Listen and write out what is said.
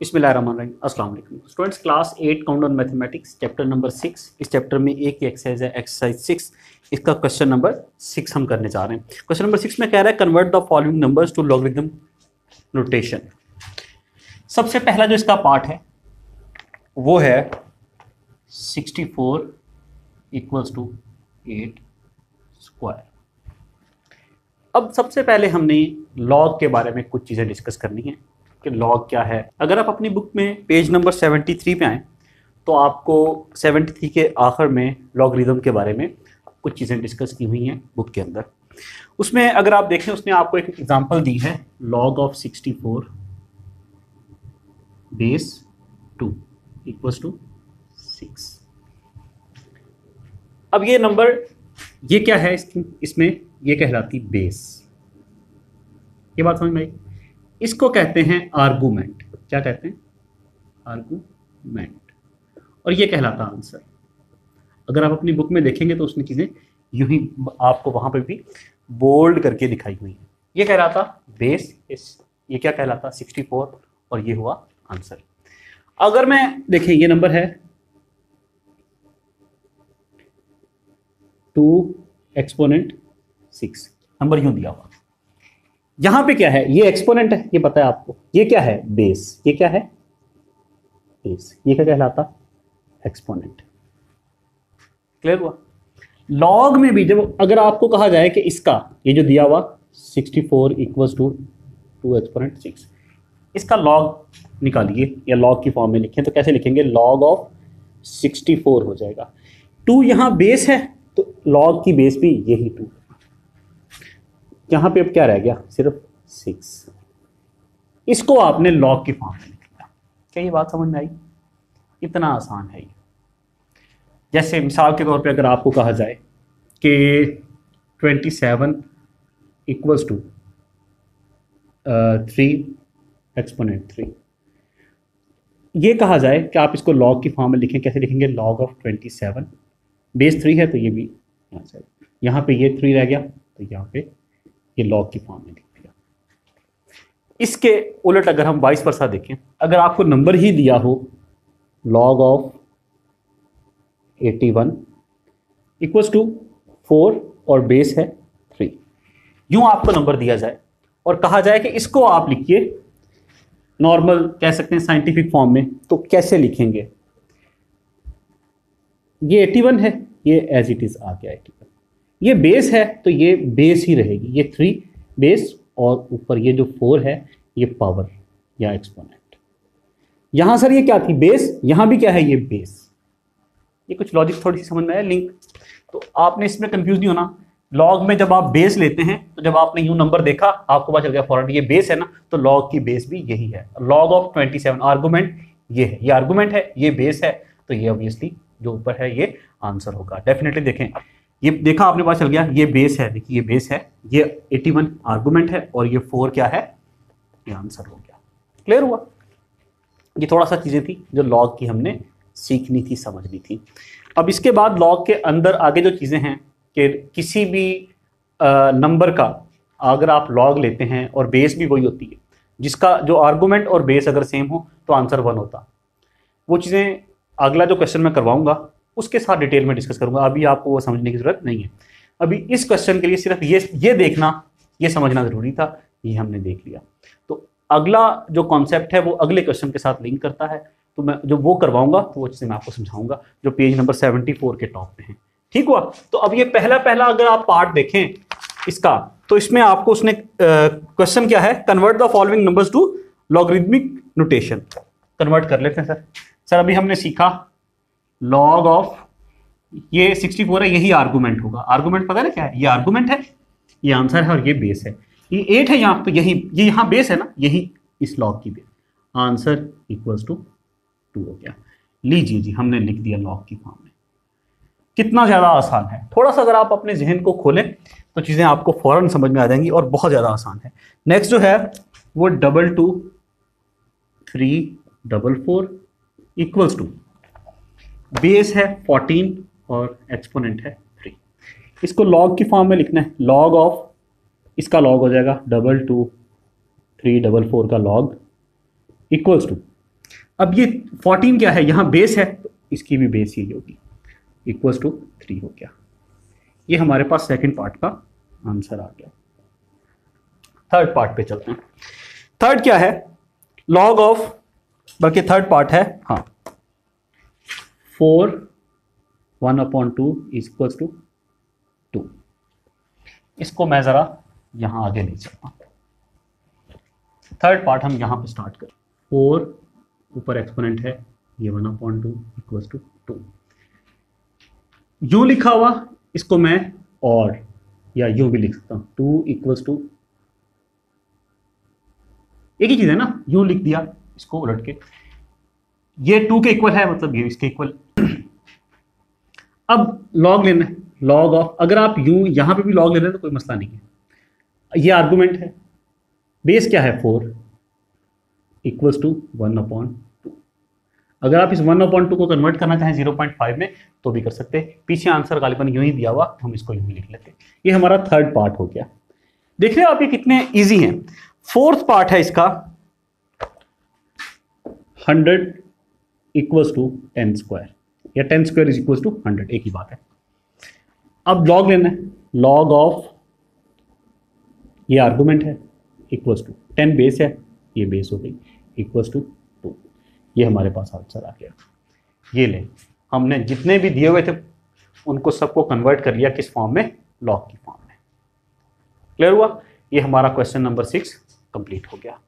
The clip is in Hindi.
बिस्मिल्लाहिर्रहमानिर्रहीम। अस्सलाम वालेकुम students, class 8 count mathematics chapter number 6। इस चैप्टर में एक ही एक्सरसाइज है, एक्सरसाइज 6। इसका क्वेश्चन नंबर 6 हम करने जा रहे हैं। क्वेश्चन नंबर 6 में कह रहा है convert the following numbers to logarithm notation. सबसे पहला जो इसका पार्ट है वो है 64 इक्वल्स टू 8 स्क्वायर। अब सबसे पहले हमने लॉग के बारे में कुछ चीज़ें डिस्कस करनी है कि लॉग क्या है। अगर आप अपनी बुक में पेज नंबर 73 पे आएँ तो आपको 73 के आखिर में लॉगरिथम के बारे में कुछ चीज़ें डिस्कस की हुई हैं बुक के अंदर। उसमें अगर आप देखें, उसने आपको एक एग्जांपल दी है, log of 64 base 2 equals to 6। अब ये नंबर ये क्या है, इसमें ये कहलाती बेस। ये बात समझ में आई? इसको कहते हैं आर्गूमेंट। क्या कहते हैं? आर्गूमेंट। और ये कहलाता आंसर। अगर आप अपनी बुक में देखेंगे तो उसने चीज़ें यूं ही आपको वहां पे भी बोल्ड करके दिखाई हुई है। ये कहलाता बेस, ये क्या कहलाता 64, और ये हुआ आंसर। अगर मैं देखें, ये नंबर है 2 एक्सपोनेंट 6, नंबर यूं दिया हुआ। यहां पे क्या है? ये एक्सपोनेंट है, ये पता है आपको। ये क्या है? बेस। ये क्या है? बेस। ये क्या कहलाता? एक्सपोनेंट। क्लियर हुआ? लॉग में भी जब अगर आपको कहा जाए कि इसका ये जो दिया हुआ 64 इक्वल्स टू 2 एक्सपोनेंट 6, इसका लॉग निकालिए या लॉग की फॉर्म में लिखें तो कैसे लिखेंगे? लॉग ऑफ 64 हो जाएगा। 2 यहां बेस है तो लॉग की बेस भी यही 2। यहां पे अब क्या रह गया? सिर्फ 6। इसको आपने लॉग की फॉर्म में लिख लिया। क्या ये बात समझ में आई? इतना आसान है ये। जैसे मिसाल के तौर पे अगर आपको कहा जाए कि 27 इक्वल्स टू 3 एक्सपोनेंट 3, ये कहा जाए कि आप इसको लॉग की फॉर्म में लिखें, कैसे लिखेंगे? लॉग ऑफ 27, बेस 3 है तो ये भी यहाँ से, यहाँ पे ये 3 रह गया तो यहाँ पे ये लॉग की फॉर्म में लिख दिया। इसके उलट अगर हम वाइस वर्सा देखें, अगर आपको नंबर ही दिया हो लॉग ऑफ 81 इक्वल्स टू 4 और बेस है 3, यूं आपको नंबर दिया जाए और कहा जाए कि इसको आप लिखिए नॉर्मल, कह सकते हैं साइंटिफिक फॉर्म में, तो कैसे लिखेंगे? ये 81 है, ये एज इट इज आ गया 81। ये बेस है तो ये बेस ही रहेगी, ये 3 बेस और ऊपर ये जो 4 है ये पावर या एक्सपोनेंट। यहां सर ये क्या थी? बेस। यहां भी क्या है? ये बेस। ये कुछ लॉजिक थोड़ी सी समझ में आया, लिंक? तो आपने इसमें कंफ्यूज नहीं होना। लॉग में जब आप बेस लेते हैं तो जब आपने यूं नंबर देखा आपको पता चल गया फौरन ये बेस है ना, तो लॉग की बेस भी यही है। लॉग ऑफ 27 आर्गुमेंट ये है, ये आर्गुमेंट है, ये बेस है, तो ये ऑब्वियसली जो ऊपर है ये आंसर होगा। डेफिनेटली देखें, ये देखा आपने, पता चल गया ये बेस है। देखिए ये बेस है, ये 81 आर्गुमेंट है और ये 4 क्या है? ये आंसर हो गया। क्लियर हुआ? ये थोड़ा सा चीजें थी जो लॉग की हमने सीखनी थी, समझनी थी। अब इसके बाद लॉग के अंदर आगे जो चीजें हैं कि किसी भी नंबर का अगर आप लॉग लेते हैं और बेस भी वही होती है, जिसका जो आर्गुमेंट और बेस अगर सेम हो तो आंसर 1 होता। वो चीज़ें अगला जो क्वेश्चन मैं करवाऊंगा उसके साथ डिटेल में डिस्कस करूंगा, अभी आपको वो समझने की जरूरत नहीं है। अभी इस क्वेश्चन के लिए सिर्फ ये देखना, ये समझना जरूरी था, ये हमने देख लिया। तो अगला जो कॉन्सेप्ट है वो अगले क्वेश्चन के साथ लिंक करता है, तो मैं जो वो करवाऊंगा तो वो चीज़ें मैं आपको समझाऊंगा जो पेज नंबर 74 के टॉप पे है। ठीक हुआ? तो अब ये पहला अगर आप पार्ट देखें इसका, तो इसमें आपको उसने क्वेश्चन क्या है? Convert the following numbers to logarithmic notation. Convert कर लेते हैं सर। अभी हमने सीखा लॉग ऑफ, ये 64 है, यही आर्गुमेंट होगा। आर्गुमेंट पता है ना क्या है? ये आर्गुमेंट है, ये आंसर है और ये बेस है। ये 8 है यहाँ तो यही, ये यहाँ बेस है ना, यही इस लॉग की बेस। आंसर इक्वल्स टू 2 हो गया। लीजिए जी, हमने लिख दिया लॉग की फॉर्म में। कितना ज़्यादा आसान है। थोड़ा सा अगर आप अपने जहन को खोलें तो चीज़ें आपको फौरन समझ में आ जाएंगी और बहुत ज़्यादा आसान है। नेक्स्ट जो है वो 2 3 4 4 इक्वल्स टू, बेस है 14 और एक्सपोनेंट है 3। इसको लॉग की फॉर्म में लिखना है। लॉग ऑफ, इसका लॉग हो जाएगा 2 2 3 4 4 का लॉग इक्वल्स टू अब ये 14 क्या है, यहाँ बेस है तो इसकी भी बेस ही होगी, इक्वल टू 3 हो गया। ये हमारे पास सेकंड पार्ट का आंसर आ गया। थर्ड पार्ट पे चलते हैं। थर्ड क्या है, लॉग ऑफ, बल्कि थर्ड पार्ट है हाँ 4 1/2 इक्वल टू 2। इसको मैं जरा यहां आगे ले चलता हूं। थर्ड पार्ट हम यहां पे स्टार्ट करें। 4 ऊपर एक्सपोनेंट है, ये 1/2 इक्वल टू 2। यूं लिखा हुआ इसको मैं और या यूं भी लिख सकता हूं, 2 इक्वल टू, एक ही चीज है ना, यूं लिख दिया इसको उलट के, ये 2 के इक्वल है मतलब ये इसके इक्वल। अब लॉग लेना है, लॉग ऑफ, अगर आप यूं यहां पे भी लॉग ले रहे हैं तो कोई मसला नहीं है। ये आर्गुमेंट है, बेस क्या है 4 इक्वल्स टू 1/2। अगर आप इस 1/2 को कन्वर्ट करना चाहें 0.5 में तो भी कर सकते हैं। पीछे आंसर गालिबन यूं ही दिया हुआ, हम इसको यूं ही लिख लेते हैं। ये हमारा थर्ड पार्ट हो गया। देख रहे हो आप ये कितने इजी हैं। फोर्थ पार्ट है इसका 100 इक्वल्स टू 10 स्क्वायर या 10 स्क्वायर इज इक्वल्स टू 100, एक ही बात है। अब लॉग लेना है, लॉग ऑफ, ये आर्गुमेंट है इक्वल्स टू 10 बेस है, ये बेस हो गई इक्वल्स टू 2। ये हमारे पास आंसर आ गया। ये ले, हमने जितने भी दिए हुए थे उनको सबको कन्वर्ट कर लिया किस फॉर्म में, लॉग की फॉर्म में। क्लियर हुआ? ये हमारा क्वेश्चन नंबर 6 कंप्लीट हो गया।